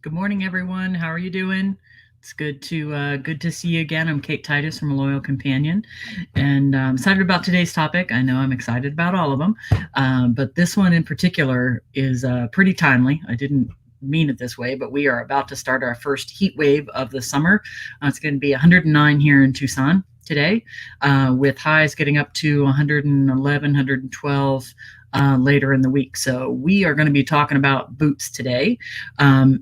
Good morning, everyone. How are you doing? It's good to see you again. I'm Kate Titus from A Loyal Companion, and I'm excited about today's topic. I know I'm excited about all of them, but this one in particular is pretty timely. I didn't mean it this way, but we are about to start our first heat wave of the summer. It's going to be 109 here in Tucson today, with highs getting up to 111, 112 later in the week. So we are going to be talking about boots today, um,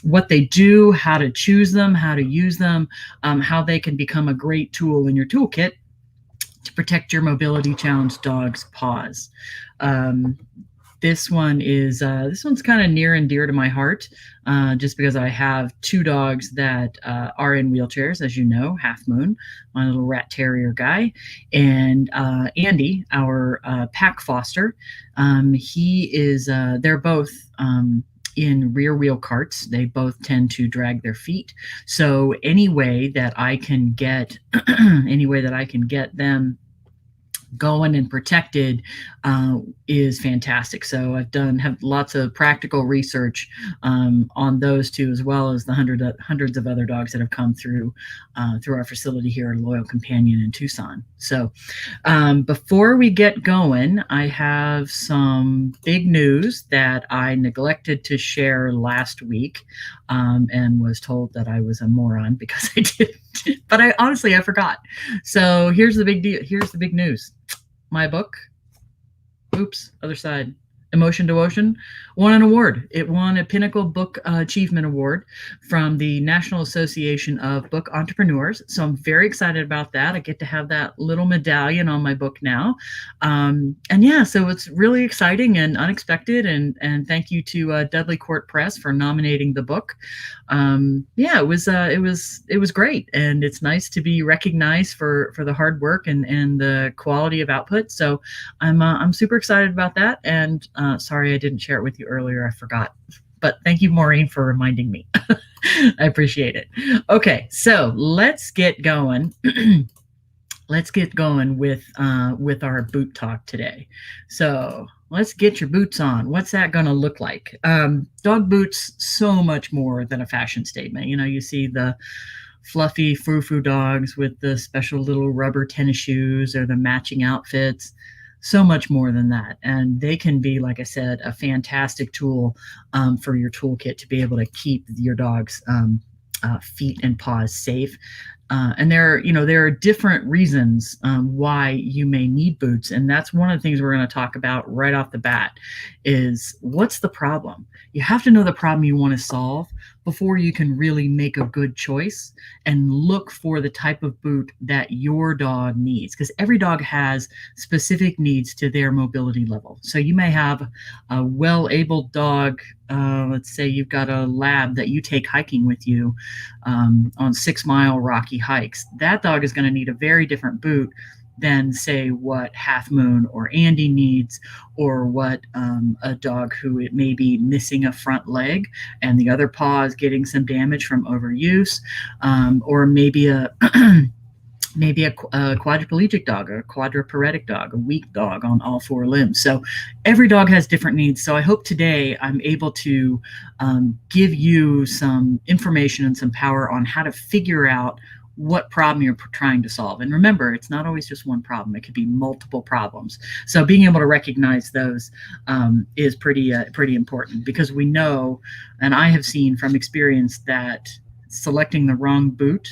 what they do, how to choose them, how to use them, how they can become a great tool in your toolkit to protect your mobility challenged dog's paws. Um, this one's kind of near and dear to my heart, just because I have two dogs that are in wheelchairs, as you know, Half Moon, my little rat terrier guy, and Andy, our pack foster. He is. They're both. In rear wheel carts, they both tend to drag their feet. So any way that I can get, any way that I can get them going and protected is fantastic. So have lots of practical research on those two, as well as the hundreds of other dogs that have come through our facility here at Loyal Companion in Tucson. So before we get going, I have some big news that I neglected to share last week, and was told that I was a moron because I didn't. But I forgot. So here's the big deal. Here's the big news. My book, oops, other side, Emotion to Ocean, won an award. It won a Pinnacle Book Achievement Award from the National Association of Book Entrepreneurs. So I'm very excited about that. I get to have that little medallion on my book now. And yeah, so it's really exciting and unexpected. And thank you to Dudley Court Press for nominating the book. Yeah, it was great, and it's nice to be recognized for the hard work and the quality of output. So I'm super excited about that. And sorry I didn't share it with you earlier. I forgot. But thank you, Maureen, for reminding me. I appreciate it. Okay, so let's get going. Let's get going with our boot talk today. So let's get your boots on. What's that going to look like? Dog boots, so much more than a fashion statement. You know, you see the fluffy frou-frou dogs with the special little rubber tennis shoes or the matching outfits. So much more than that. And they can be, like I said, a fantastic tool for your toolkit to be able to keep your dog's feet and paws safe. And there are different reasons why you may need boots, and that's one of the things we're going to talk about right off the bat. Is what's the problem? You have to know the problem you want to solve before you can really make a good choice and look for the type of boot that your dog needs, because every dog has specific needs to their mobility level. So you may have a well-abled dog. Let's say you've got a lab that you take hiking with you on 6 mile rocky hikes. That dog is going to need a very different boot than, say, what Half Moon or Andy needs, or what a dog who it may be missing a front leg and the other paw is getting some damage from overuse, or maybe a quadriplegic dog, or a quadriparetic dog, a weak dog on all four limbs. So every dog has different needs. So I hope today I'm able to give you some information and some power on how to figure out what problem you're trying to solve. And remember, it's not always just one problem. It could be multiple problems. So being able to recognize those is pretty important, because we know, and I have seen from experience, that selecting the wrong boot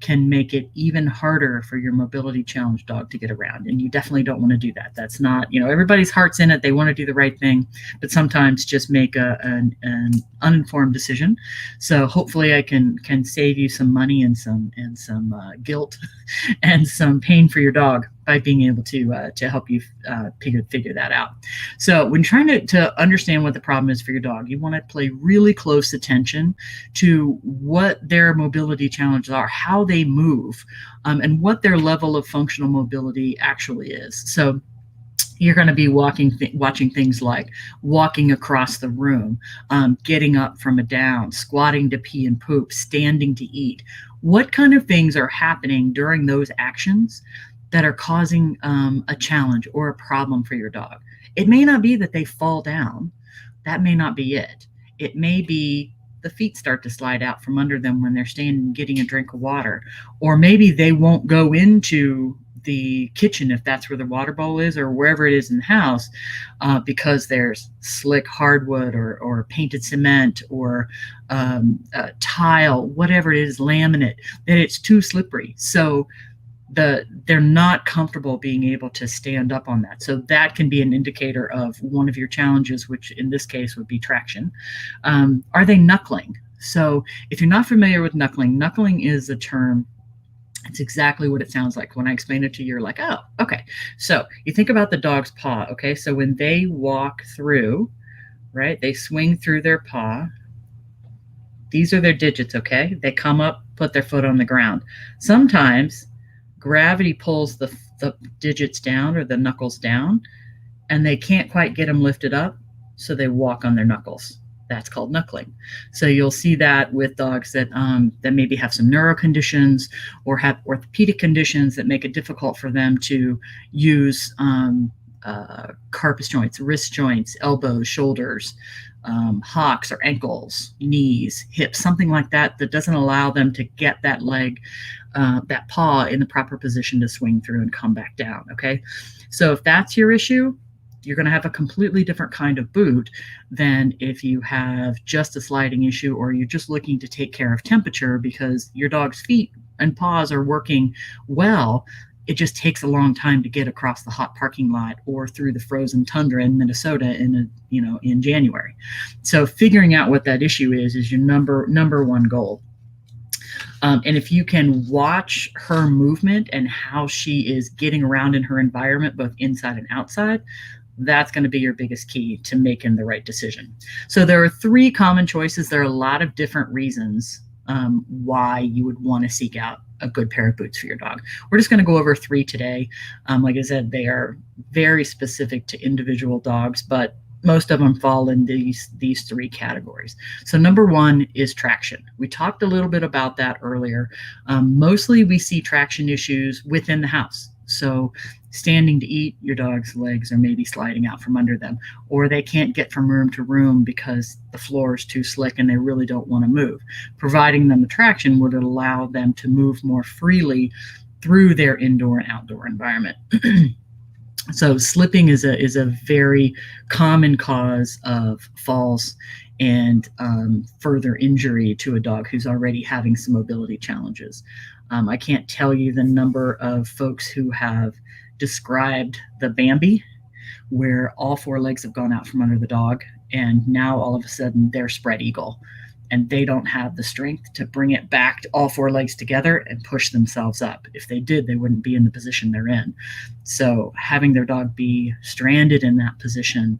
can make it even harder for your mobility challenged dog to get around. And you definitely don't want to do that. That's not, everybody's heart's in it. They want to do the right thing, but sometimes just make an uninformed decision. So hopefully I can save you some money and some guilt and some pain for your dog by being able to help you figure that out. So when trying to understand what the problem is for your dog, you want to pay really close attention to what their mobility challenges are, how they move, and what their level of functional mobility actually is. So you're going to be watching things like walking across the room, getting up from a down, squatting to pee and poop, standing to eat. What kind of things are happening during those actions that are causing a challenge or a problem for your dog? It may not be that they fall down. That may not be it. It may be the feet start to slide out from under them when they're standing getting a drink of water. Or maybe they won't go into the kitchen if that's where the water bowl is, or wherever it is in the house, because there's slick hardwood or painted cement or tile, whatever it is, laminate, that it's too slippery. So they're not comfortable being able to stand up on that. So that can be an indicator of one of your challenges, which in this case would be traction. Are they knuckling? So if you're not familiar with knuckling, knuckling is a term. It's exactly what it sounds like. When I explain it to you, you're like, oh, okay. So you think about the dog's paw, okay? So when they walk through, right, they swing through their paw. These are their digits, okay? They come up, put their foot on the ground. Sometimes gravity pulls the digits down or the knuckles down, and they can't quite get them lifted up, so they walk on their knuckles. That's called knuckling. So you'll see that with dogs that maybe have some neuro conditions or have orthopedic conditions that make it difficult for them to use carpus joints, wrist joints, elbows, shoulders, hocks or ankles, knees, hips, something like that, that doesn't allow them to get that leg, that paw in the proper position to swing through and come back down, okay? So if that's your issue, you're going to have a completely different kind of boot than if you have just a sliding issue or you're just looking to take care of temperature because your dog's feet and paws are working well. It just takes a long time to get across the hot parking lot or through the frozen tundra in Minnesota in January. So figuring out what that issue is your number one goal. And if you can watch her movement and how she is getting around in her environment, both inside and outside, that's going to be your biggest key to making the right decision. So there are 3 common choices. There are a lot of different reasons why you would want to seek out a good pair of boots for your dog. We're just going to go over 3 today. Like I said, they are very specific to individual dogs, but most of them fall in these 3 categories. So number 1 is traction. We talked a little bit about that earlier. Mostly we see traction issues within the house. So standing to eat, your dog's legs are maybe sliding out from under them, or they can't get from room to room because the floor is too slick and they really don't want to move. Providing them the traction would allow them to move more freely through their indoor and outdoor environment. So slipping is a very common cause of falls and further injury to a dog who's already having some mobility challenges. I can't tell you the number of folks who have described the Bambi, where all 4 legs have gone out from under the dog, and now all of a sudden they're spread eagle, and they don't have the strength to bring it back to all 4 legs together and push themselves up. If they did, they wouldn't be in the position they're in. So having their dog be stranded in that position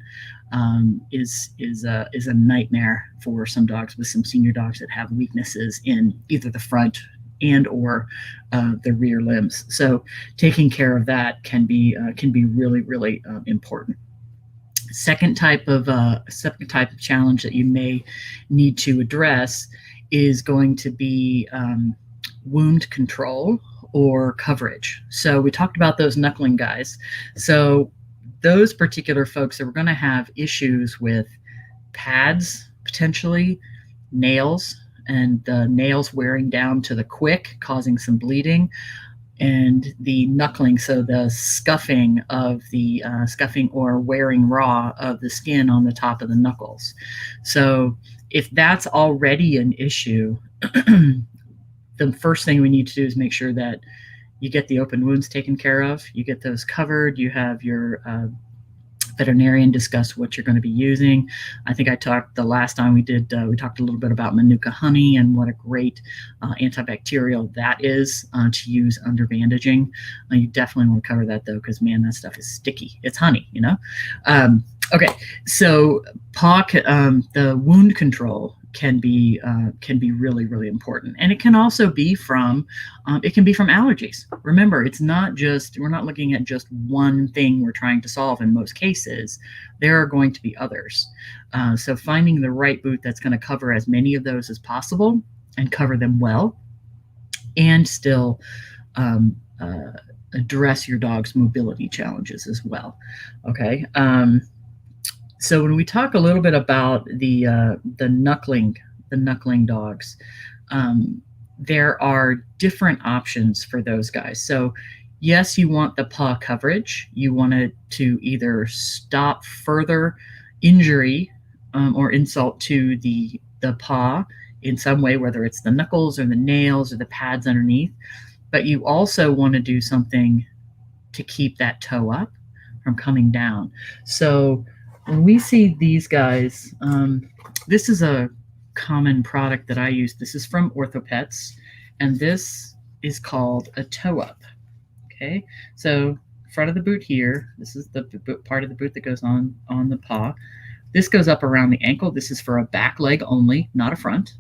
is a nightmare for some dogs, with some senior dogs that have weaknesses in either the front and or the rear limbs. So taking care of that can be really, really important. Second type of challenge that you may need to address is going to be wound control or coverage. So we talked about those knuckling guys. So those particular folks are going to have issues with pads, potentially nails, and the nails wearing down to the quick, causing some bleeding, and the knuckling, so the scuffing or wearing raw of the skin on the top of the knuckles. So if that's already an issue, the first thing we need to do is make sure that you get the open wounds taken care of, you get those covered, you have your veterinarian discuss what you're going to be using. I think I talked the last time we talked a little bit about Manuka honey and what a great antibacterial that is to use under bandaging. You definitely want to cover that though, because man, that stuff is sticky. It's honey, you know? Okay, so the wound control can be really, really important, and it can also be from allergies. Remember, it's not just, we're not looking at just one thing we're trying to solve. In most cases, there are going to be others. So finding the right boot that's going to cover as many of those as possible and cover them well, and still address your dog's mobility challenges as well. Okay. So when we talk a little bit about the knuckling knuckling dogs. There are different options for those guys. So yes, you want the paw coverage. You want it to either stop further injury or insult to the paw in some way, whether it's the knuckles or the nails or the pads underneath. But you also want to do something to keep that toe up from coming down. So when we see these guys, this is a common product that I use. This is from Orthopets, and this is called a toe up. Okay, so front of the boot here, this is the part of the boot that goes on the paw. This goes up around the ankle. This is for a back leg only, not a front.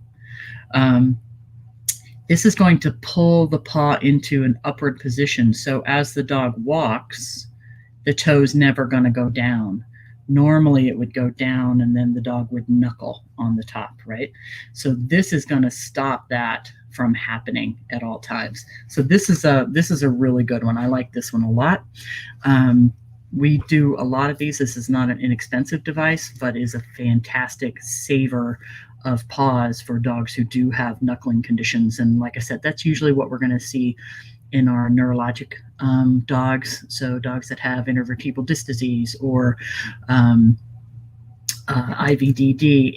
This is going to pull the paw into an upward position. So as the dog walks, the toe's never going to go down. Normally it would go down and then the dog would knuckle on the top, right? So this is going to stop that from happening at all times. So this is a really good one. I like this one a lot. We do a lot of these. This is not an inexpensive device, but is a fantastic saver of paws for dogs who do have knuckling conditions. And like I said, that's usually what we're going to see in our neurologic dogs. So dogs that have intervertebral disc disease or IVDD,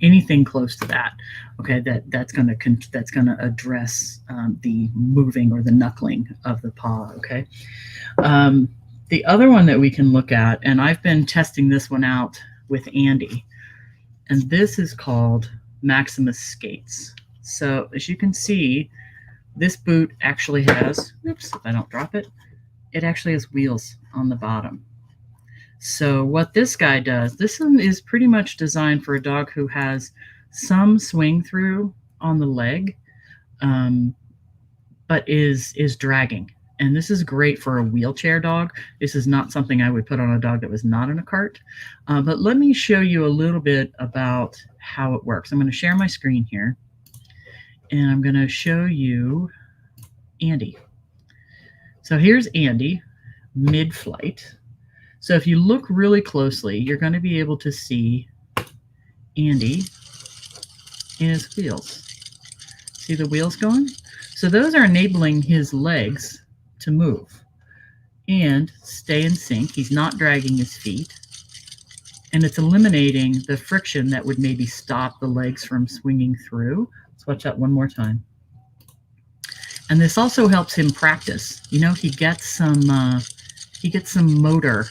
anything close to that. Okay, that's going to address the moving or the knuckling of the paw. Okay. The other one that we can look at, and I've been testing this one out with Andy, and this is called Maximus Skates. So as you can see, this boot actually has, oops, if I don't drop it, it actually has wheels on the bottom. So what this guy does, this one is pretty much designed for a dog who has some swing through on the leg, but is dragging. And this is great for a wheelchair dog. This is not something I would put on a dog that was not in a cart. But let me show you a little bit about how it works. I'm going to share my screen here, and I'm going to show you Andy. So here's Andy mid-flight. So if you look really closely, you're going to be able to see Andy in his wheels. See the wheels going? So those are enabling his legs to move and stay in sync. He's not dragging his feet, and it's eliminating the friction that would maybe stop the legs from swinging through. Let's watch that one more time. And this also helps him practice. You know, he gets some motor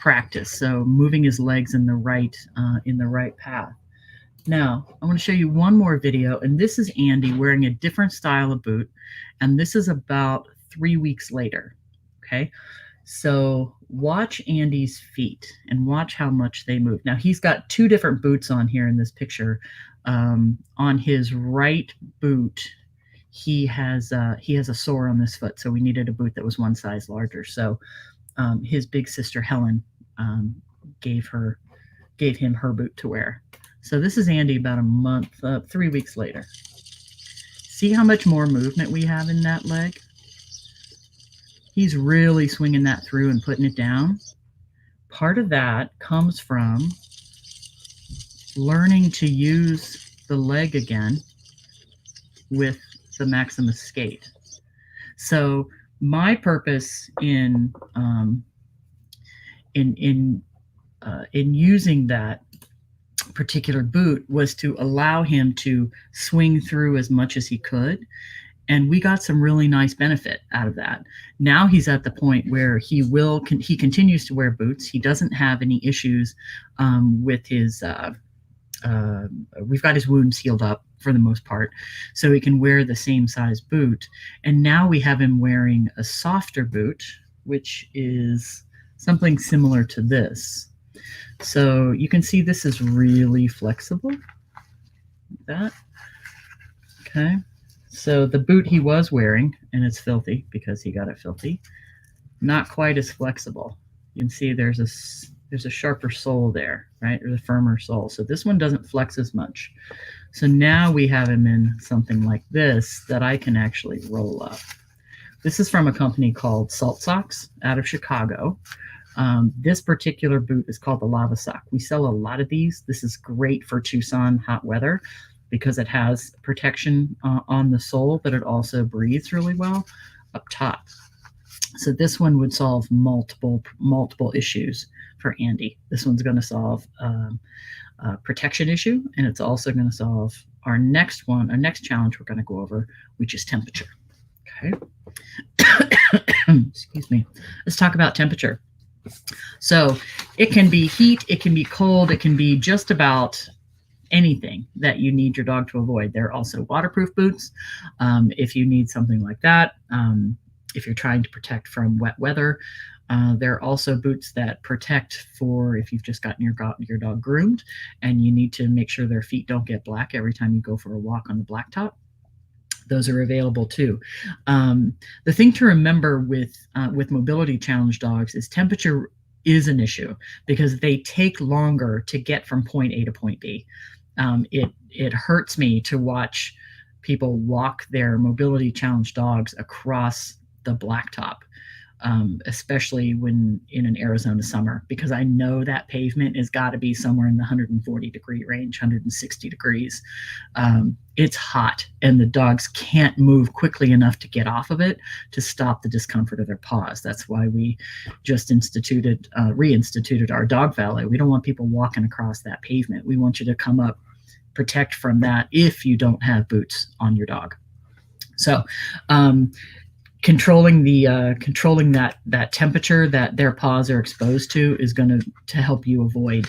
practice, so moving his legs in the right path. Now, I want to show you one more video, and this is Andy wearing a different style of boot, and this is about 3 weeks later. Okay, so watch Andy's feet and watch how much they move. Now, he's got two different boots on here in this picture. On his right boot, he has a sore on this foot, so we needed a boot that was one size larger. So his big sister Helen gave him her boot to wear. So this is Andy about 3 weeks later. See how much more movement we have in that leg? He's really swinging that through and putting it down. Part of that comes from learning to use the leg again with the Maximus skate. So my purpose in using that particular boot was to allow him to swing through as much as he could, and we got some really nice benefit out of that. Now he's at the point where he continues to wear boots. He doesn't have any issues with his we've got his wounds healed up for the most part, so he can wear the same size boot. And now we have him wearing a softer boot, which is something similar to this. So you can see this is really flexible. Like that. Okay. So the boot he was wearing, and it's filthy because he got it filthy, not quite as flexible. You can see there's a sharper sole there, right? There's a firmer sole. So this one doesn't flex as much. So now we have him in something like this that I can actually roll up. This is from a company called Salt Socks out of Chicago. This particular boot is called the Lava Sock. We sell a lot of these. This is great for Tucson hot weather because it has protection on the sole, but it also breathes really well up top. So this one would solve multiple issues for Andy. This one's going to solve a protection issue, and it's also going to solve our next challenge we're going to go over, which is temperature. Okay. Excuse me. Let's talk about temperature. So it can be heat, it can be cold, it can be just about anything that you need your dog to avoid. There are also waterproof boots if you need something like that. If you're trying to protect from wet weather. There are also boots that protect for if you've just gotten your dog groomed and you need to make sure their feet don't get black every time you go for a walk on the blacktop. Those are available too. The thing to remember with mobility challenge dogs is temperature is an issue because they take longer to get from point A to point B. It hurts me to watch people walk their mobility challenge dogs across the blacktop, especially when in an Arizona summer, because I know that pavement has got to be somewhere in the 140 degree range, 160 degrees. It's hot and the dogs can't move quickly enough to get off of it to stop the discomfort of their paws. That's why we just reinstituted our dog valet. We don't want people walking across that pavement. We want you to come up, protect from that if you don't have boots on your dog. So controlling that temperature that their paws are exposed to is going to help you avoid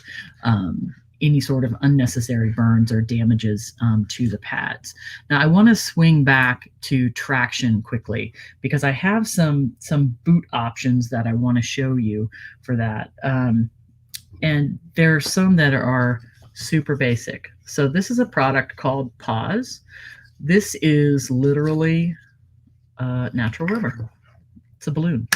any sort of unnecessary burns or damages to the pads. Now I want to swing back to traction quickly because I have some boot options that I want to show you for that. And there are some that are super basic. So this is a product called Paws. This is literally natural rubber. It's a balloon.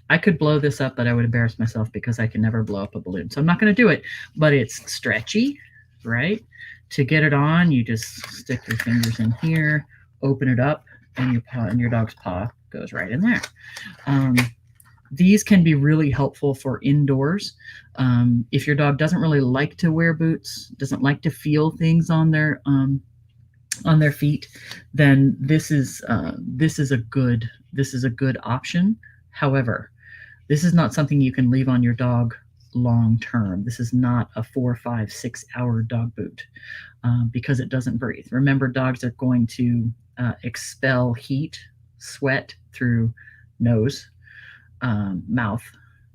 I could blow this up, but I would embarrass myself because I can never blow up a balloon. So I'm not going to do it, but it's stretchy, right? To get it on, you just stick your fingers in here, open it up, and your dog's paw goes right in there. These can be really helpful for indoors. If your dog doesn't really like to wear boots, doesn't like to feel things on their feet, then this is a good option. However, this is not something you can leave on your dog long term. This is not a 4, 5, 6 hour dog boot because it doesn't breathe. Remember, dogs are going to expel heat, sweat through nose, mouth,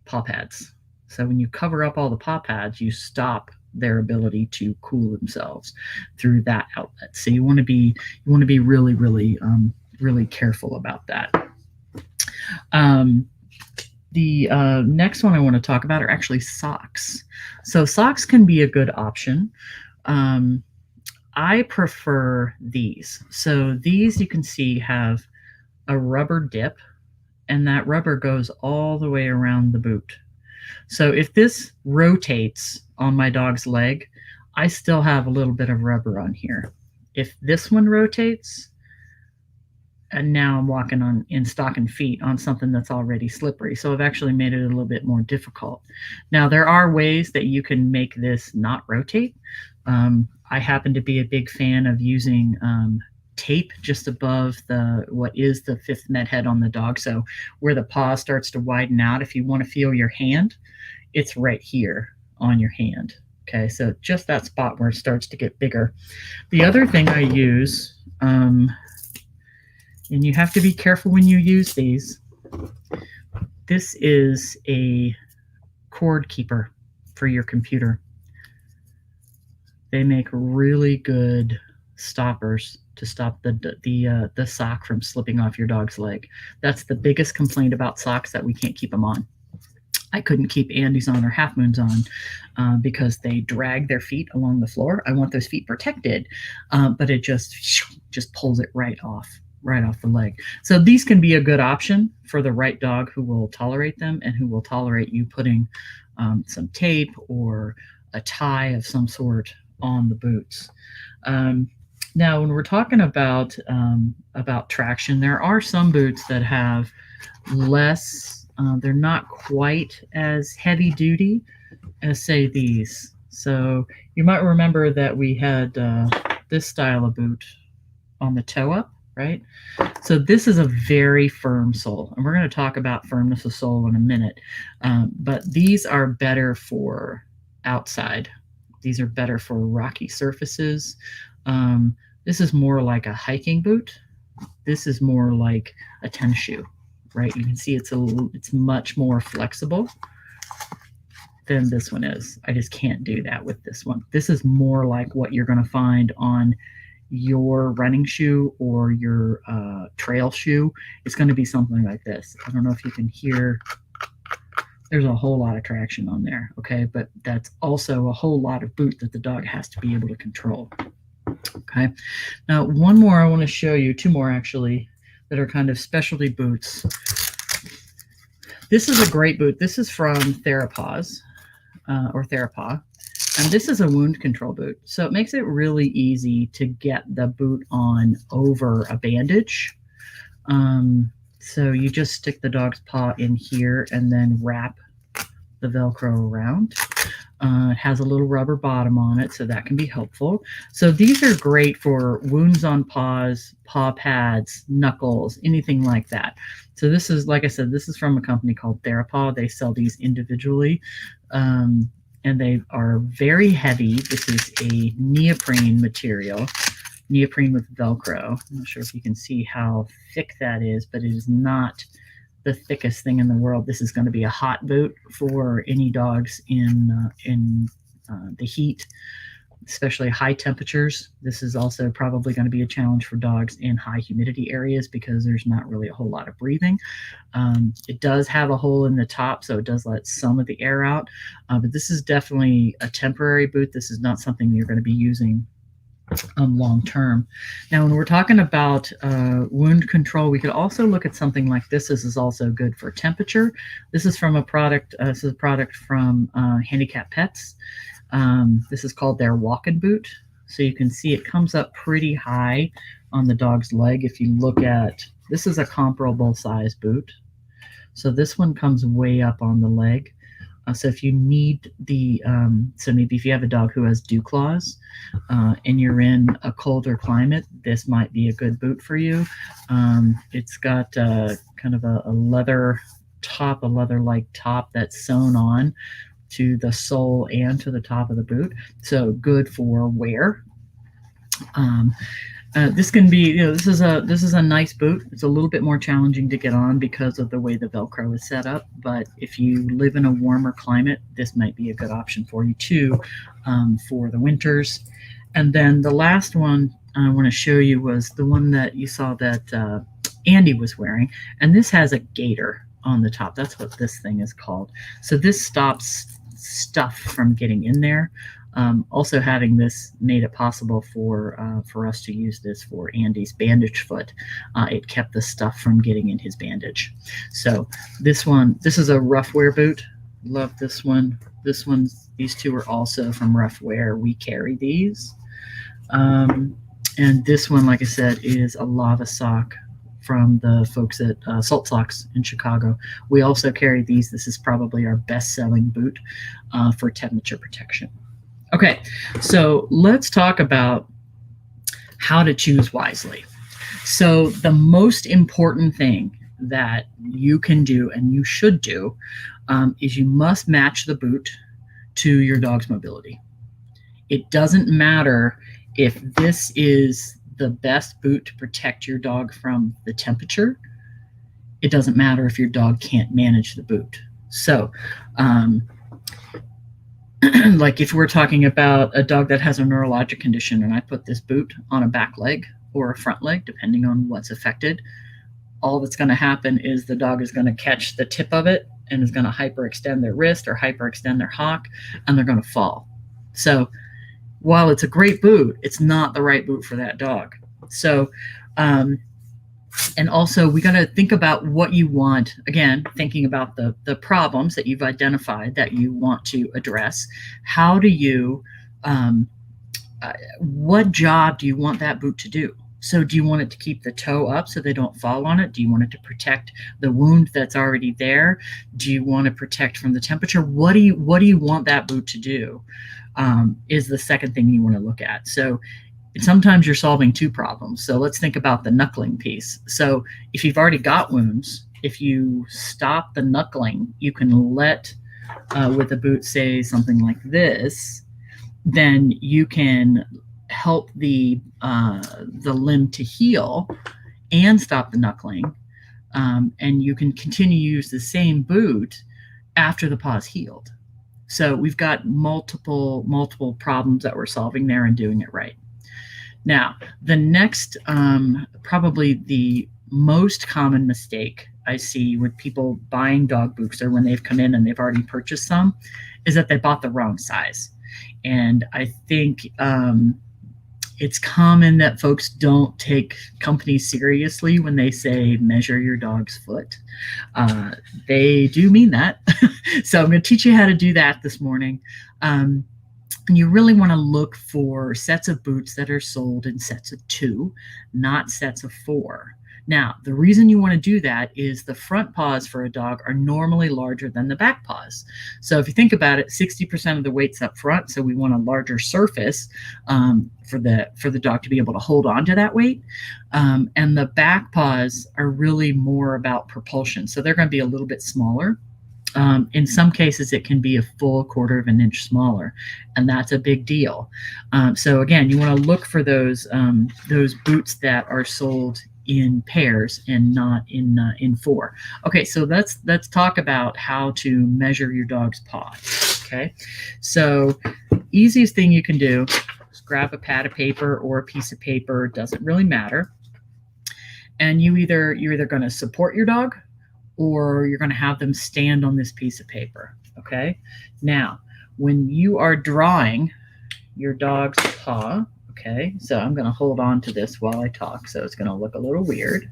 paw pads. So when you cover up all the paw pads, you stop their ability to cool themselves through that outlet. So you want to be really, really, really careful about that. The next one I want to talk about are actually socks. So socks can be a good option. I prefer these. So these you can see have a rubber dip, and that rubber goes all the way around the boot. So if this rotates on my dog's leg, I still have a little bit of rubber on here. If this one rotates, and now I'm walking in stocking feet on something that's already slippery. So I've actually made it a little bit more difficult. Now, there are ways that you can make this not rotate. I happen to be a big fan of using tape just above what is the fifth med head on the dog. So where the paw starts to widen out, if you want to feel your hand, it's right here on your hand. Okay, so just that spot where it starts to get bigger. The other thing I use, and you have to be careful when you use these, this is a cord keeper for your computer. They make really good stoppers to stop the sock from slipping off your dog's leg. That's the biggest complaint about socks, that we can't keep them on. I couldn't keep Andy's on or Half Moon's on because they drag their feet along the floor. I want those feet protected, but it just pulls it right off the leg. So these can be a good option for the right dog who will tolerate them and who will tolerate you putting some tape or a tie of some sort on the boots. Now, when we're talking about traction, there are some boots that have less They're not quite as heavy duty as, say, these. So you might remember that we had this style of boot on the toe up, right? So this is a very firm sole, and we're going to talk about firmness of sole in a minute. But these are better for outside. These are better for rocky surfaces. This is more like a hiking boot. This is more like a tennis shoe, right? You can see it's much more flexible than this one is. I just can't do that with this one. This is more like what you're going to find on your running shoe or your trail shoe. It's going to be something like this. I don't know if you can hear. There's a whole lot of traction on there, okay? But that's also a whole lot of boot that the dog has to be able to control, okay? Now, one more I want to show you, two more actually, that are kind of specialty boots. This is a great boot. This is from Therapaws, or Therapaw. And this is a wound control boot. So it makes it really easy to get the boot on over a bandage. So you just stick the dog's paw in here and then wrap the Velcro around. It has a little rubber bottom on it, so that can be helpful. So these are great for wounds on paws, paw pads, knuckles, anything like that. So this is, like I said, this is from a company called Therapaw. They sell these individually. And they are very heavy. This is a neoprene material, neoprene with Velcro. I'm not sure if you can see how thick that is, but it is not the thickest thing in the world. This is going to be a hot boot for any dogs in the heat, especially high temperatures. This is also probably going to be a challenge for dogs in high humidity areas because there's not really a whole lot of breathing. It does have a hole in the top, so it does let some of the air out, but this is definitely a temporary boot. This is not something you're going to be using long term. Now, when we're talking about wound control, we could also look at something like this. This is also good for temperature. This is from a product. This is a product from Handicap Pets. This is called their walking boot. So you can see it comes up pretty high on the dog's leg. If you look at, this is a comparable size boot. So this one comes way up on the leg. So if you need the, so maybe if you have a dog who has dew claws and you're in a colder climate, this might be a good boot for you. It's got kind of a leather top, a leather-like top that's sewn on to the sole and to the top of the boot. So good for wear. This can be, this is a nice boot. It's a little bit more challenging to get on because of the way the Velcro is set up. But if you live in a warmer climate, this might be a good option for you too, for the winters. And then the last one I want to show you was the one that you saw that Andy was wearing. And this has a gaiter on the top. That's what this thing is called. So this stops stuff from getting in there. Also having this made it possible for us to use this for Andy's bandage foot. It kept the stuff from getting in his bandage. So this is a Rough Wear boot. Love this one. These two are also from Rough Wear. We carry these. And this one, like I said, is a lava sock from the folks at Salt Socks in Chicago. We also carry these. This is probably our best-selling boot for temperature protection. Okay, so let's talk about how to choose wisely. So the most important thing that you can do and you should do is you must match the boot to your dog's mobility. It doesn't matter if this is the best boot to protect your dog from the temperature. It doesn't matter if your dog can't manage the boot. So, like if we're talking about a dog that has a neurologic condition and I put this boot on a back leg or a front leg, depending on what's affected, all that's going to happen is the dog is going to catch the tip of it and is going to hyperextend their wrist or hyperextend their hock, and they're going to fall. So while it's a great boot, it's not the right boot for that dog. So, and also we got to think about what you want. Again, thinking about the problems that you've identified that you want to address. How do you, what job do you want that boot to do? So do you want it to keep the toe up so they don't fall on it? Do you want it to protect the wound that's already there? Do you want to protect from the temperature? What do you want that boot to do? Is the second thing you want to look at. So sometimes you're solving two problems. So let's think about the knuckling piece. So if you've already got wounds, if you stop the knuckling, you can let with a boot say something like this, then you can help the limb to heal and stop the knuckling, and you can continue to use the same boot after the paw's healed. So we've got multiple problems that we're solving there and doing it right. Now, the next, probably the most common mistake I see with people buying dog boots, or when they've come in and they've already purchased some, is that they bought the wrong size. And I think it's common that folks don't take companies seriously when they say measure your dog's foot. They do mean that. So I'm going to teach you how to do that this morning. And you really want to look for sets of boots that are sold in sets of 2, not sets of 4. Now, the reason you want to do that is the front paws for a dog are normally larger than the back paws. So if you think about it, 60% of the weight's up front, so we want a larger surface for the dog to be able to hold on to that weight. And the back paws are really more about propulsion, so they're going to be a little bit smaller. In some cases, it can be a full 1/4 of an inch smaller, and that's a big deal. So again, you want to look for those boots that are sold in pairs and not in 4. Okay, so let's talk about how to measure your dog's paws. Okay, so easiest thing you can do is grab a pad of paper or a piece of paper. Doesn't really matter. And you're either going to support your dog, or you're going to have them stand on this piece of paper. Okay, now when you are drawing your dog's paw, okay, so I'm going to hold on to this while I talk, so it's going to look a little weird.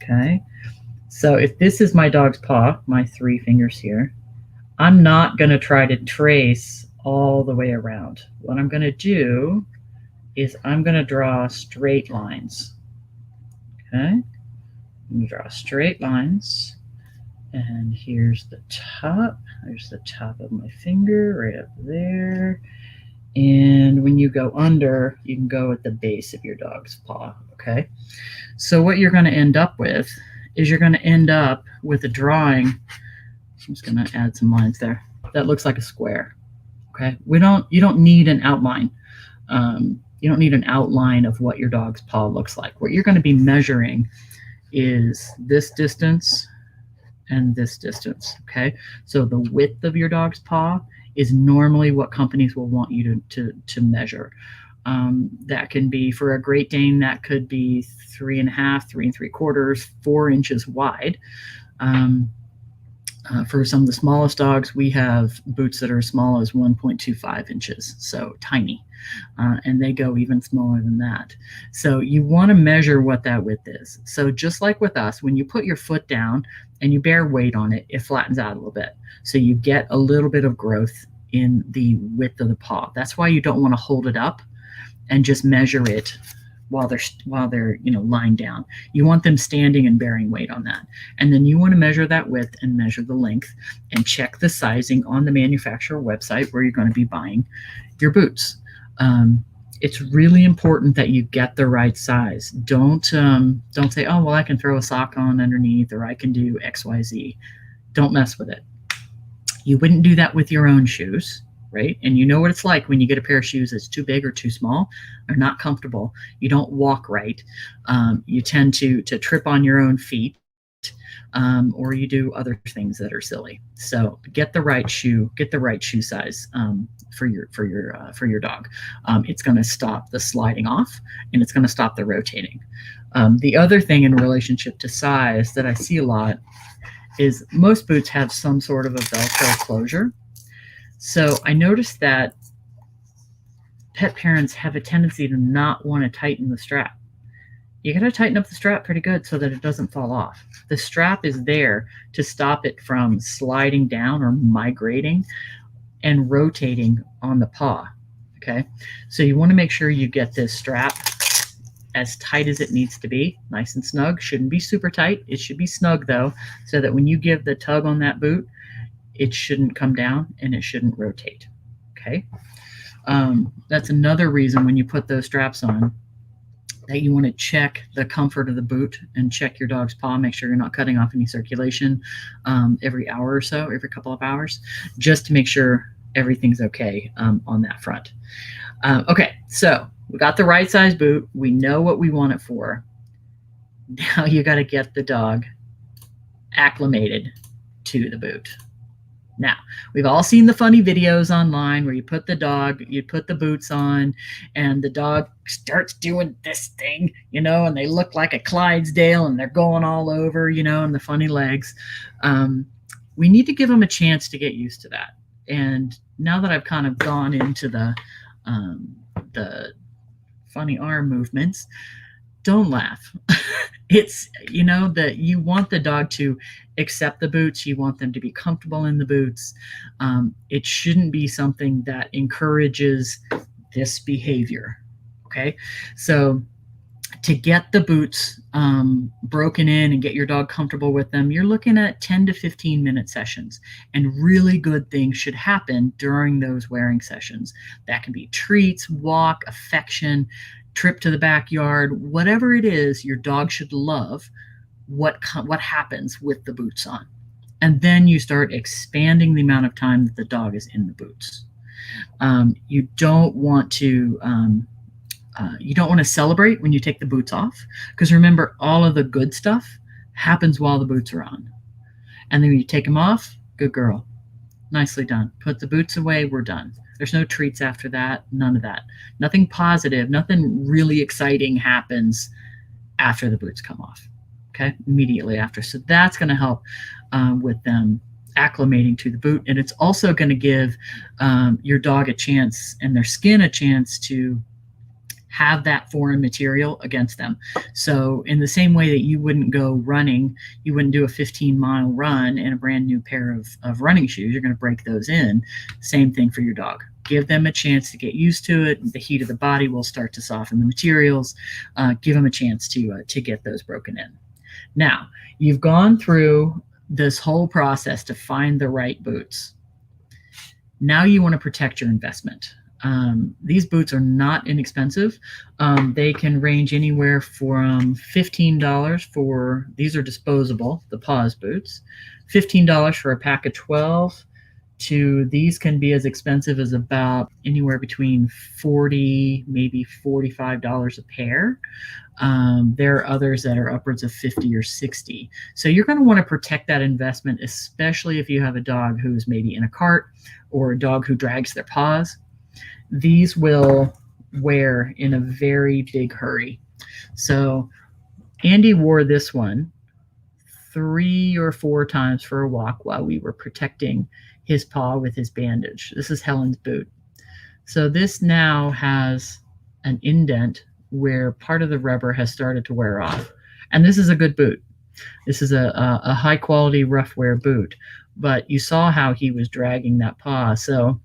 Okay, so if this is my dog's paw, my 3 fingers here, I'm not going to try to trace all the way around. What I'm going to do is I'm going to draw straight lines. Okay, I'm going to draw straight lines. And here's the top. There's the top of my finger right up there. And when you go under, you can go at the base of your dog's paw. Okay. So what you're going to end up with is you're going to end up with a drawing. I'm just going to add some lines there. That looks like a square. Okay. You don't need an outline. You don't need an outline of what your dog's paw looks like. What you're going to be measuring is this distance and this distance. Okay, so the width of your dog's paw is normally what companies will want you to measure. That can be, for a Great Dane, that could be 3.5, 3 3/4, 4 inches wide. For some of the smallest dogs, we have boots that are as small as 1.25 inches, so tiny. And they go even smaller than that. So you want to measure what that width is. So just like with us, when you put your foot down and you bear weight on it, it flattens out a little bit. So you get a little bit of growth in the width of the paw. That's why you don't want to hold it up and just measure it while they're lying down. You want them standing and bearing weight on that. And then you want to measure that width and measure the length and check the sizing on the manufacturer website where you're going to be buying your boots. It's really important that you get the right size. Don't say, oh, well, I can throw a sock on underneath, or I can do XYZ. Don't mess with it. You wouldn't do that with your own shoes, right? And you know what it's like when you get a pair of shoes that's too big or too small or not comfortable. You don't walk right. You tend to trip on your own feet, or you do other things that are silly. So get the right shoe size for your dog. It's going to stop the sliding off, and it's going to stop the rotating. The other thing in relationship to size that I see a lot is most boots have some sort of a Velcro closure. So I noticed that pet parents have a tendency to not want to tighten the strap. You got to tighten up the strap pretty good so that it doesn't fall off. The strap is there to stop it from sliding down or migrating and rotating on the paw. Okay, so you want to make sure you get this strap as tight as it needs to be, nice and snug. Shouldn't be super tight. It should be snug though, so that when you give the tug on that boot, it shouldn't come down and it shouldn't rotate. Okay. That's another reason when you put those straps on that you want to check the comfort of the boot and check your dog's paw. Make sure you're not cutting off any circulation every hour or so, every couple of hours, just to make sure everything's okay on that front. Okay, so we got the right size boot. We know what we want it for. Now you got to get the dog acclimated to the boot. Now, we've all seen the funny videos online where you put the boots on, and the dog starts doing this thing, and they look like a Clydesdale, and they're going all over, and the funny legs. We need to give them a chance to get used to that. And now that I've kind of gone into the funny arm movements, don't laugh. It's, that you want the dog to accept the boots. You want them to be comfortable in the boots. It shouldn't be something that encourages this behavior. Okay. So to get the boots broken in and get your dog comfortable with them, you're looking at 10 to 15 minute sessions, and really good things should happen during those wearing sessions. That can be treats, walk, affection, trip to the backyard, whatever it is. Your dog should love what happens with the boots on. And then you start expanding the amount of time that the dog is in the boots. You don't want to celebrate when you take the boots off, because remember, all of the good stuff happens while the boots are on. And then when you take them off, good girl, nicely done. Put the boots away, we're done. There's no treats after that, none of that. Nothing positive, nothing really exciting happens after the boots come off, okay? Immediately after. So that's going to help with them acclimating to the boot. And it's also going to give your dog a chance, and their skin a chance, to have that foreign material against them. So in the same way that you wouldn't go running, you wouldn't do a 15-mile run in a brand new pair of running shoes. You're going to break those in. Same thing for your dog. Give them a chance to get used to it. The heat of the body will start to soften the materials. Give them a chance to get those broken in. Now, you've gone through this whole process to find the right boots. Now you want to protect your investment. These boots are not inexpensive. They can range anywhere from $15 for, these are disposable, the paws boots, $15 for a pack of 12, to these can be as expensive as about anywhere between $40, maybe $45 a pair. There are others that are upwards of $50 or $60. So you're going to want to protect that investment, especially if you have a dog who's maybe in a cart or a dog who drags their paws. These will wear in a very big hurry. So Andy wore this one 3 or 4 times for a walk while we were protecting his paw with his bandage. This is Helen's boot. So this now has an indent where part of the rubber has started to wear off. And this is a good boot. This is a high quality rough wear boot. But you saw how he was dragging that paw. So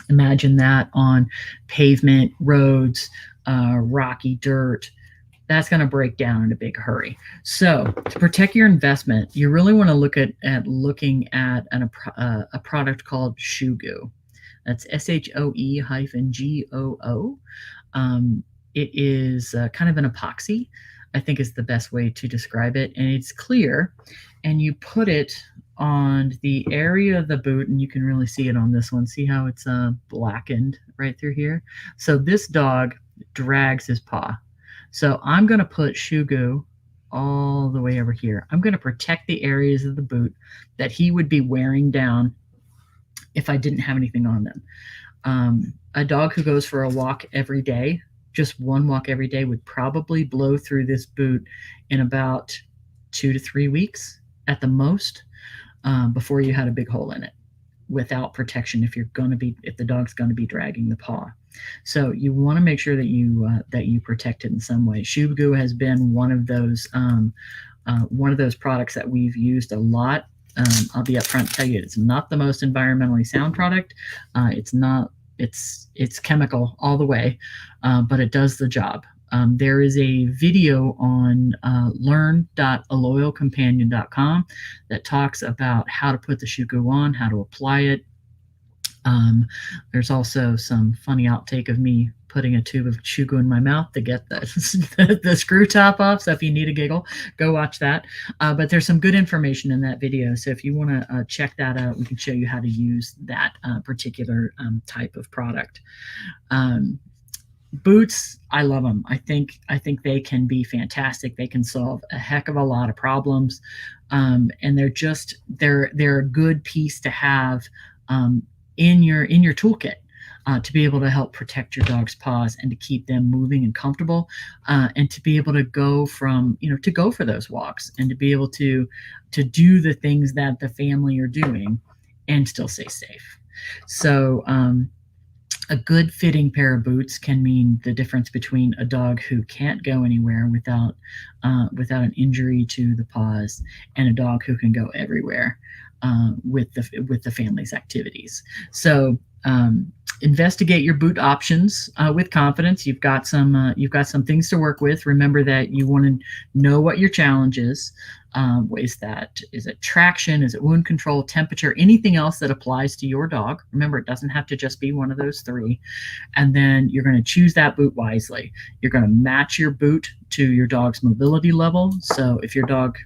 imagine that on pavement, roads, rocky dirt. That's going to break down in a big hurry. So to protect your investment, you really want to look at looking at a product called Shoe Goo. That's SHOE-GOO. It is kind of an epoxy, I think is the best way to describe it. And it's clear, and you put it on the area of the boot, and you can really see it on this one. See how it's blackened right through here? So this dog drags his paw. So I'm going to put Shoe Goo all the way over here. I'm going to protect the areas of the boot that he would be wearing down if I didn't have anything on them. A dog who goes for a walk every day, just one walk every day, would probably blow through this boot in about 2 to 3 weeks at the most, before you had a big hole in it, without protection if the dog's going to be dragging the paw. So you want to make sure that you protect it in some way. Shoe Goo has been one of those products that we've used a lot. I'll be upfront and tell you, it's not the most environmentally sound product. It's chemical all the way, but it does the job. There is a video on learn.aloyalcompanion.com that talks about how to put the shoe goo on, how to apply it. There's also some funny outtake of me putting a tube of shoe goo in my mouth to get the screw top off. So if you need a giggle, go watch that. But there's some good information in that video. So if you want to check that out, we can show you how to use that particular type of product. Boots, I love them. I think they can be fantastic. They can solve a heck of a lot of problems, and they're a good piece to have in your toolkit to be able to help protect your dog's paws and to keep them moving and comfortable, and to be able to go for those walks and to be able to do the things that the family are doing and still stay safe. So a good fitting pair of boots can mean the difference between a dog who can't go anywhere without an injury to the paws and a dog who can go everywhere with the family's activities. So investigate your boot options with confidence. You've got some things to work with. Remember that you want to know what your challenge is. Is it traction? Is it wound control, temperature, anything else that applies to your dog? Remember, it doesn't have to just be one of those three. And then you're going to choose that boot wisely. You're going to match your boot to your dog's mobility level. So if your dog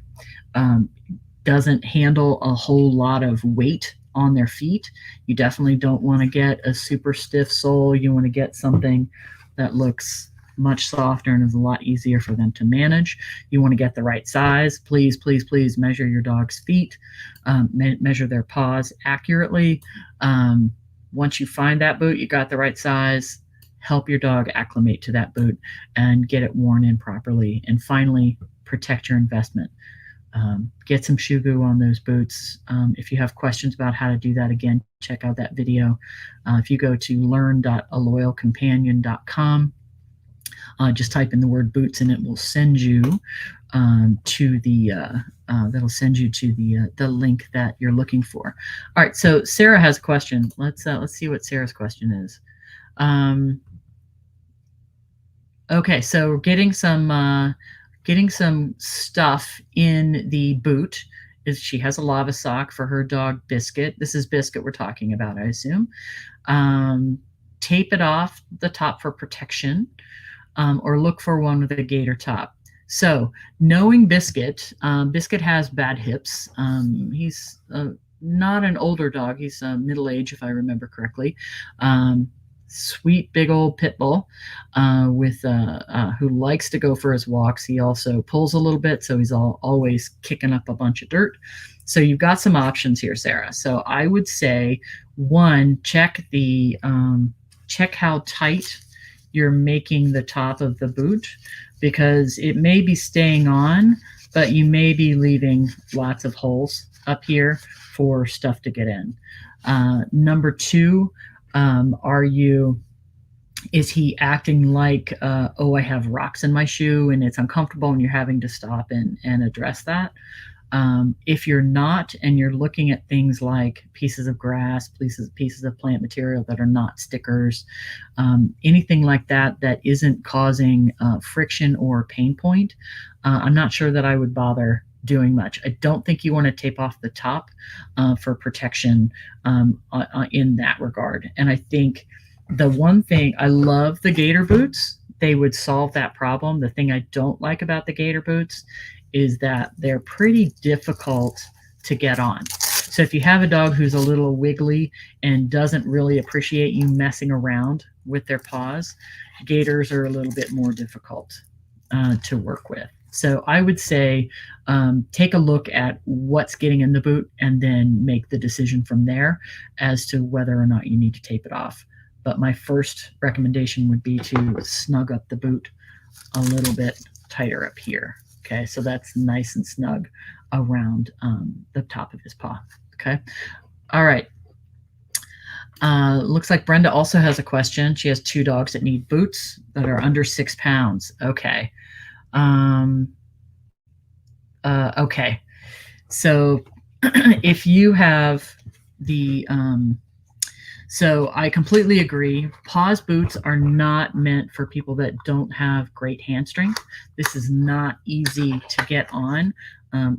doesn't handle a whole lot of weight on their feet, you definitely don't want to get a super stiff sole. You want to get something that looks much softer and is a lot easier for them to manage. You want to get the right size. Please, please, please measure your dog's feet, measure their paws accurately. Once you find that boot, you got the right size, help your dog acclimate to that boot and get it worn in properly. And finally, protect your investment. Get some shoe goo on those boots. If you have questions about how to do that, again, check out that video. If you go to learn.aloyalcompanion.com, just type in the word boots and it will send you to the link that you're looking for. All right, so Sarah has a question. Let's see what Sarah's question is. Okay, so getting some stuff in the boot. She has a lava sock for her dog Biscuit. This is Biscuit we're talking about, I assume. Tape it off the top for protection, or look for one with a gator top. So knowing Biscuit, Biscuit has bad hips. He's not an older dog. He's middle age, if I remember correctly. Sweet big old pit bull who likes to go for his walks. He also pulls a little bit, so he's always kicking up a bunch of dirt. So you've got some options here, Sarah. So I would say, one, check how tight you're making the top of the boot, because it may be staying on, but you may be leaving lots of holes up here for stuff to get in. Number two, is he acting like, I have rocks in my shoe and it's uncomfortable and you're having to stop and address that? If you're not, and you're looking at things like pieces of grass, pieces of plant material that are not stickers, anything like that isn't causing friction or pain point, I'm not sure that I would bother doing much. I don't think you want to tape off the top for protection in that regard. And I think the one thing, I love the gator boots. They would solve that problem. The thing I don't like about the gator boots is that they're pretty difficult to get on. So if you have a dog who's a little wiggly and doesn't really appreciate you messing around with their paws, gators are a little bit more difficult to work with. So I would say take a look at what's getting in the boot and then make the decision from there as to whether or not you need to tape it off. But my first recommendation would be to snug up the boot a little bit tighter up here. Okay, so that's nice and snug around the top of his paw. Okay, all right. Looks like Brenda also has a question. She has 2 dogs that need boots that are under 6 pounds. Okay. Okay. So if you have the So I completely agree. Paws boots are not meant for people that don't have great hand strength. This is not easy to get on.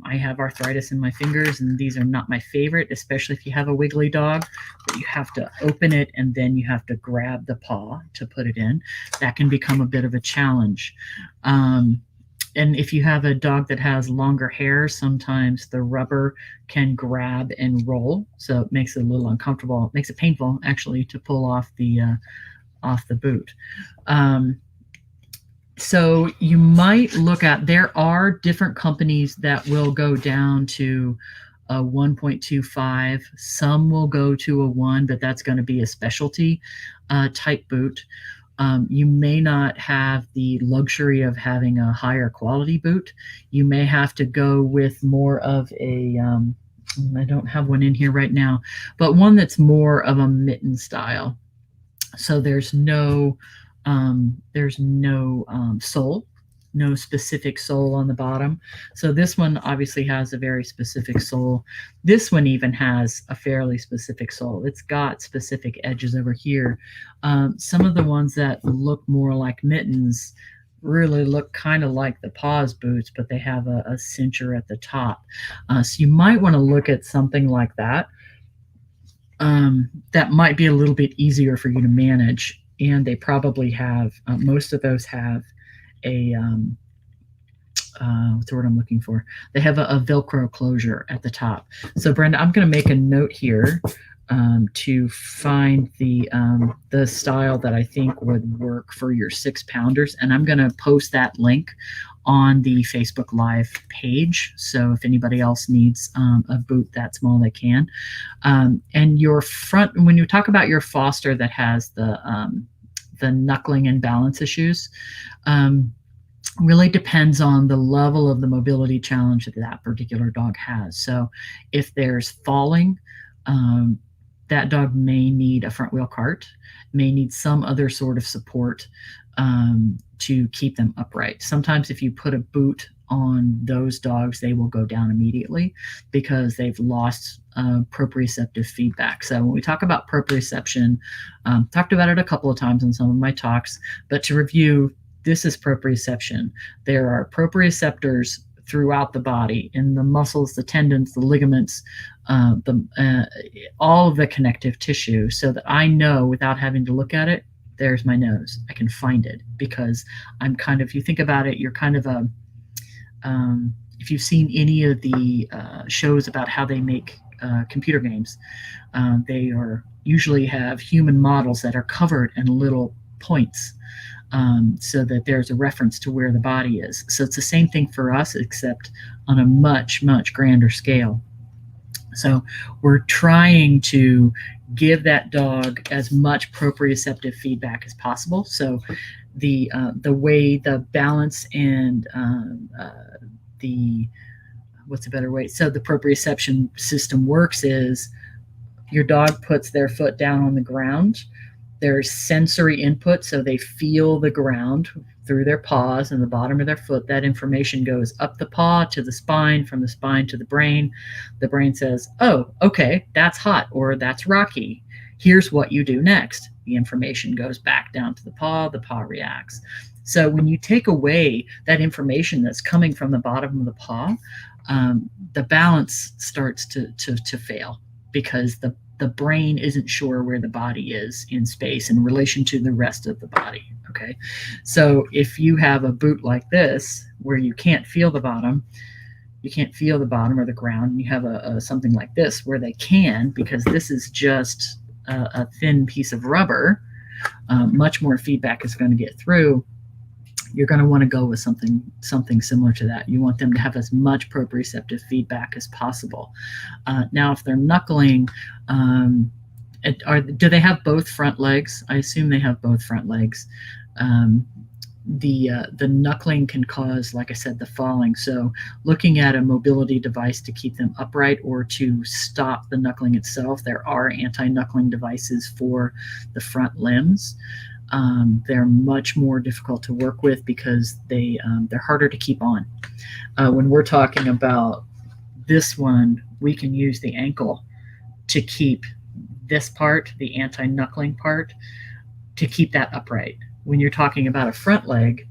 I have arthritis in my fingers, and these are not my favorite, especially if you have a wiggly dog. But you have to open it, and then you have to grab the paw to put it in. That can become a bit of a challenge. Um, and if you have a dog that has longer hair, sometimes the rubber can grab and roll, so it makes it a little uncomfortable. It makes it painful, actually, to pull off the boot. Um, so you might look at, there are different companies that will go down to a 1.25. Some will go to a 1, but that's going to be a specialty type boot. You may not have the luxury of having a higher quality boot. You may have to go with more of a, I don't have one in here right now, but one that's more of a mitten style. So there's no sole, no specific sole on the bottom. So this one obviously has a very specific sole. This one even has a fairly specific sole. It's got specific edges over here. Some of the ones that look more like mittens really look kind of like the paws boots, but they have a cincher at the top. So you might want to look at something like that. That might be a little bit easier for you to manage. And they probably have, most of those have a, what's the word I'm looking for? They have a Velcro closure at the top. So Brenda, I'm going to make a note here to find the style that I think would work for your 6-pounders. And I'm going to post that link on the Facebook Live page. So if anybody else needs a boot that small, they can. And your front, when you talk about your foster that has the knuckling and balance issues, really depends on the level of the mobility challenge that that particular dog has. So if there's falling, that dog may need a front wheel cart, may need some other sort of support to keep them upright. Sometimes if you put a boot on those dogs, they will go down immediately because they've lost proprioceptive feedback. So when we talk about proprioception, talked about it a couple of times in some of my talks, but to review, this is proprioception. There are proprioceptors throughout the body, in the muscles, the tendons, the ligaments, all of the connective tissue, so that I know without having to look at it, there's my nose. I can find it because I'm kind of, you think about it, you're kind of a, if you've seen any of the shows about how they make computer games, they are usually have human models that are covered in little points. So that there's a reference to where the body is. So it's the same thing for us, except on a much, much grander scale. So we're trying to give that dog as much proprioceptive feedback as possible. So the way the balance and the, what's a better way? So the proprioception system works is your dog puts their foot down on the ground. There's sensory input, so they feel the ground through their paws and the bottom of their foot. That information goes up the paw to the spine, from the spine to the brain. The brain says, oh, okay, that's hot or that's rocky. Here's what you do next. The information goes back down to the paw reacts. So when you take away that information that's coming from the bottom of the paw, the balance starts to fail because the brain isn't sure where the body is in space in relation to the rest of the body. Okay. So if you have a boot like this, where you can't feel the bottom or the ground, and you have something like this where they can, because this is just a thin piece of rubber, much more feedback is going to get through. You're going to want to go with something similar to that. You want them to have as much proprioceptive feedback as possible. Now, if they're knuckling, do they have both front legs? I assume they have both front legs. The knuckling can cause, like I said, the falling. So looking at a mobility device to keep them upright or to stop the knuckling itself, there are anti-knuckling devices for the front limbs. They're much more difficult to work with because they're harder to keep on. When we're talking about this one, we can use the ankle to keep this part, the anti-knuckling part, to keep that upright. When you're talking about a front leg,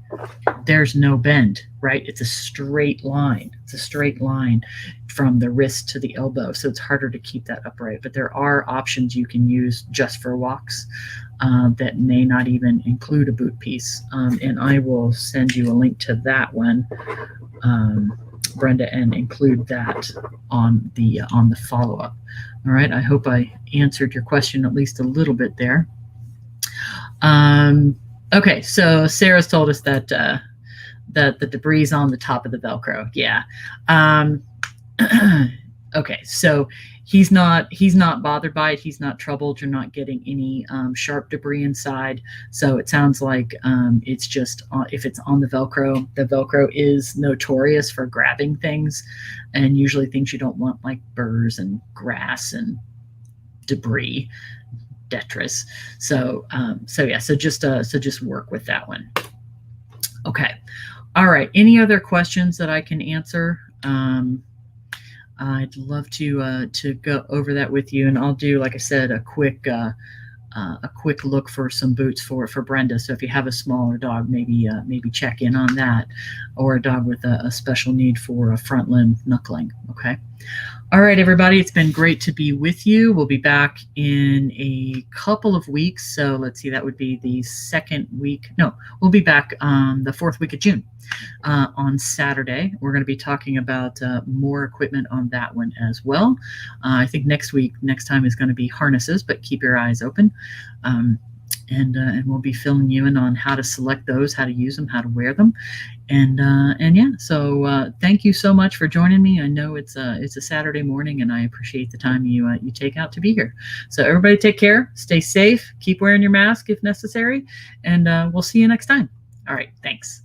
there's no bend, right? It's a straight line. It's a straight line from the wrist to the elbow. So it's harder to keep that upright. But there are options you can use just for walks that may not even include a boot piece. And I will send you a link to that one, Brenda, and include that on the follow-up. All right. I hope I answered your question at least a little bit there. Okay, so Sarah's told us that that the debris is on the top of the Velcro. Yeah. Okay, so he's not bothered by it. He's not troubled. You're not getting any sharp debris inside. So it sounds like it's just if it's on the Velcro is notorious for grabbing things, and usually things you don't want, like burrs and grass and debris. Detritus. So just work with that one. Okay. All right. Any other questions that I can answer? I'd love to go over that with you, and I'll do, like I said, a quick look for some boots for Brenda. So if you have a smaller dog, maybe check in on that, or a dog with a special need for a front limb knuckling. Okay. All right, everybody, it's been great to be with you. We'll be back in a couple of weeks. So let's see, that would be the second week. No, we'll be back the 4th week of June on Saturday. We're going to be talking about more equipment on that one as well. I think next time is going to be harnesses, but keep your eyes open. And we'll be filling you in on how to select those, how to use them, how to wear them, and yeah. So thank you so much for joining me. I know it's a Saturday morning, and I appreciate the time you take out to be here. So everybody, take care, stay safe, keep wearing your mask if necessary, and we'll see you next time. All right, thanks.